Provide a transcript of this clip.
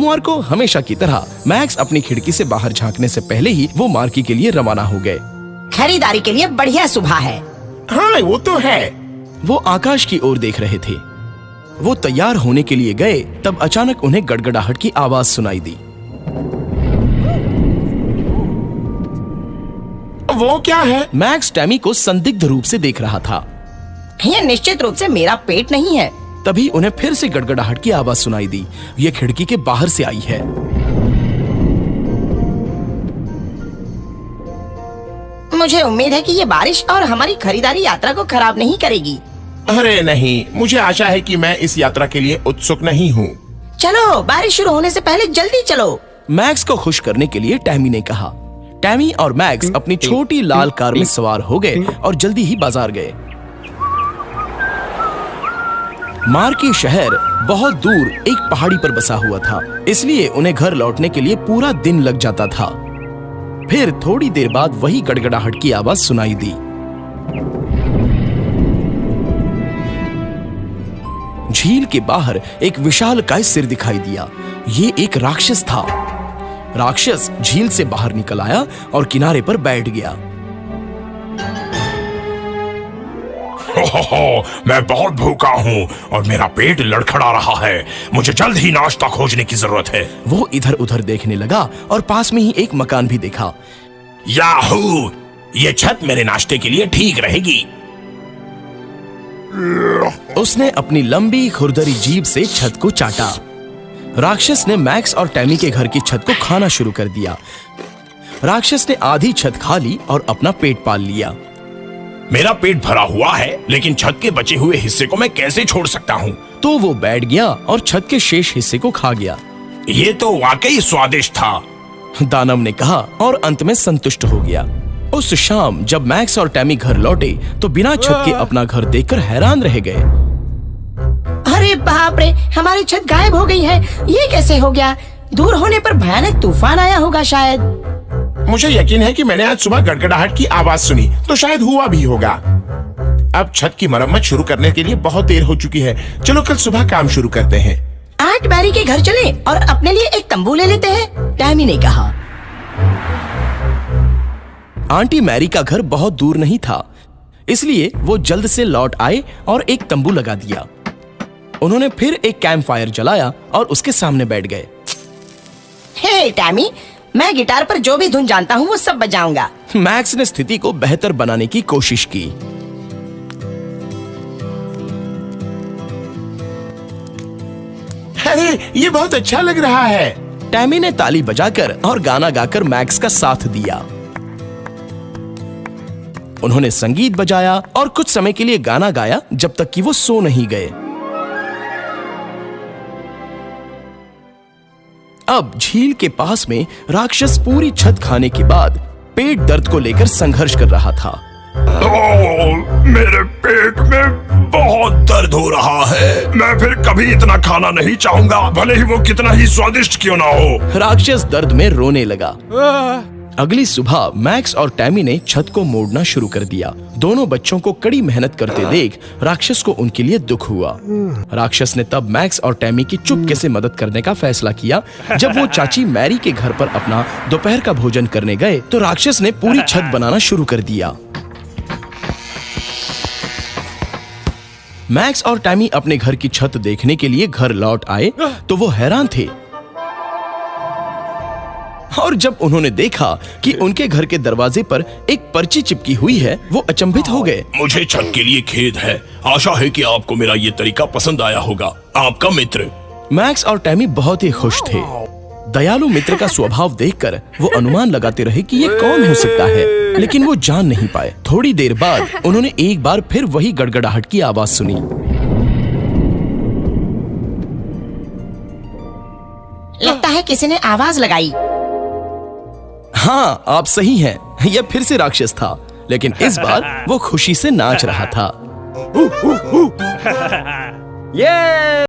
सोमवार को हमेशा की तरह मैक्स अपनी खिड़की से बाहर झांकने से पहले ही वो मार्केट के लिए रवाना हो गए। खरीदारी के लिए बढ़िया सुबह है। हाँ वो तो है। वो आकाश की ओर देख रहे थे। वो तैयार होने के लिए गए, तब अचानक उन्हें गड़गड़ाहट की आवाज सुनाई दी। वो क्या है? मैक्स टैमी को संदिग्ध रूप से देख रहा था। ये निश्चित रूप से मेरा पेट नहीं है। तभी उन्हें फिर से गड़गड़ाहट की आवाज सुनाई दी। ये खिड़की के बाहर से आई है। मुझे उम्मीद है कि ये बारिश और हमारी खरीदारी यात्रा को खराब नहीं करेगी। अरे नहीं, मुझे आशा है कि मैं इस यात्रा के लिए उत्सुक नहीं हूँ। चलो, बारिश शुरू होने से पहले जल्दी चलो। मैक्स को खुश करने के लिए टैमी ने कहा। टैमी और मैक्स अपनी छोटी लाल कार में सवार हो गए और जल्दी ही बाजार गए। मार्की शहर बहुत दूर एक पहाड़ी पर बसा हुआ था, इसलिए उन्हें घर लौटने के लिए पूरा दिन लग जाता था। फिर थोड़ी देर बाद वही गड़गड़ाहट की आवाज सुनाई दी। झील के बाहर एक विशालकाय सिर दिखाई दिया। ये एक राक्षस था। राक्षस झील से बाहर निकल आया और किनारे पर बैठ गया। मैं बहुत भूखा हूँ और मेरा पेट लड़खड़ा रहा है। मुझे जल्द ही नाश्ता खोजने की जरूरत है। वो इधर उधर देखने लगा और पास में ही एक मकान भी देखा। याहू! ये छत मेरे नाश्ते के लिए ठीक रहेगी। उसने अपनी लंबी खुरदरी जीभ से छत को चाटा। राक्षस ने मैक्स और टैमी के घर की छत को खाना शुरू कर दिया। राक्षस ने आधी छत खा ली और अपना पेट पाल लिया। मेरा पेट भरा हुआ है, लेकिन छत के बचे हुए हिस्से को मैं कैसे छोड़ सकता हूँ? तो वो बैठ गया और छत के शेष हिस्से को खा गया। ये तो वाकई स्वादिष्ट था, दानव ने कहा और अंत में संतुष्ट हो गया। उस शाम जब मैक्स और टैमी घर लौटे तो बिना छत के अपना घर देखकर हैरान रह गए। अरे बाप रे, हमारी छत गायब हो गई है। ये कैसे हो गया? दूर होने पर भयानक तूफान आया होगा शायद। मुझे यकीन है कि मैंने आज सुबह गड़गड़ाहट की आवाज सुनी, तो शायद हुआ भी होगा। अब छत की मरम्मत शुरू करने के लिए बहुत देर हो चुकी है। चलो कल सुबह काम शुरू करते हैं। आंट मैरी के घर चले और अपने लिए एक तंबू ले लेते हैं, टैमी ने कहा। आंटी मैरी का घर बहुत दूर नहीं था, इसलिए वो जल्द से लौट आए और एक तंबू लगा दिया। उन्होंने फिर एक कैंप फायर जलाया और उसके सामने बैठ गए। हे टैमी, मैं गिटार पर जो भी धुन जानता हूँ वो सब बजाऊंगा। मैक्स ने स्थिति को बेहतर बनाने की कोशिश की। अरे ये बहुत अच्छा लग रहा है। टैमी ने ताली बजाकर और गाना गाकर मैक्स का साथ दिया। उन्होंने संगीत बजाया और कुछ समय के लिए गाना गाया जब तक कि वो सो नहीं गए। अब झील के पास में राक्षस पूरी छत खाने के बाद पेट दर्द को लेकर संघर्ष कर रहा था। मेरे पेट में बहुत दर्द हो रहा है। मैं फिर कभी इतना खाना नहीं चाहूंगा, भले ही वो कितना ही स्वादिष्ट क्यों ना हो। राक्षस दर्द में रोने लगा। अगली सुबह मैक्स और टैमी ने छत को मोड़ना शुरू कर दिया। दोनों बच्चों को कड़ी मेहनत करते देख राक्षस को उनके लिए दुख हुआ। राक्षस ने तब मैक्स और टैमी की चुपके से मदद करने का फैसला किया। जब वो चाची मैरी के घर पर अपना दोपहर का भोजन करने गए तो राक्षस ने पूरी छत बनाना शुरू कर दिया। मैक्स और टैमी अपने घर की छत देखने के लिए घर लौट आए तो वो हैरान थे। और जब उन्होंने देखा कि उनके घर के दरवाजे पर एक पर्ची चिपकी हुई है, वो अचंभित हो गए। मुझे छत के लिए खेद है। आशा है कि आपको मेरा ये तरीका पसंद आया होगा। आपका मित्र। मैक्स और टैमी बहुत ही खुश थे। दयालु मित्र का स्वभाव देखकर वो अनुमान लगाते रहे कि ये कौन हो सकता है, लेकिन वो जान नहीं पाए। थोड़ी देर बाद उन्होंने एक बार फिर वही गड़गड़ाहट की आवाज सुनी। लगता है किसी ने आवाज लगाई। हाँ, आप सही हैं। यह फिर से राक्षस था, लेकिन इस बार वो खुशी से नाच रहा था।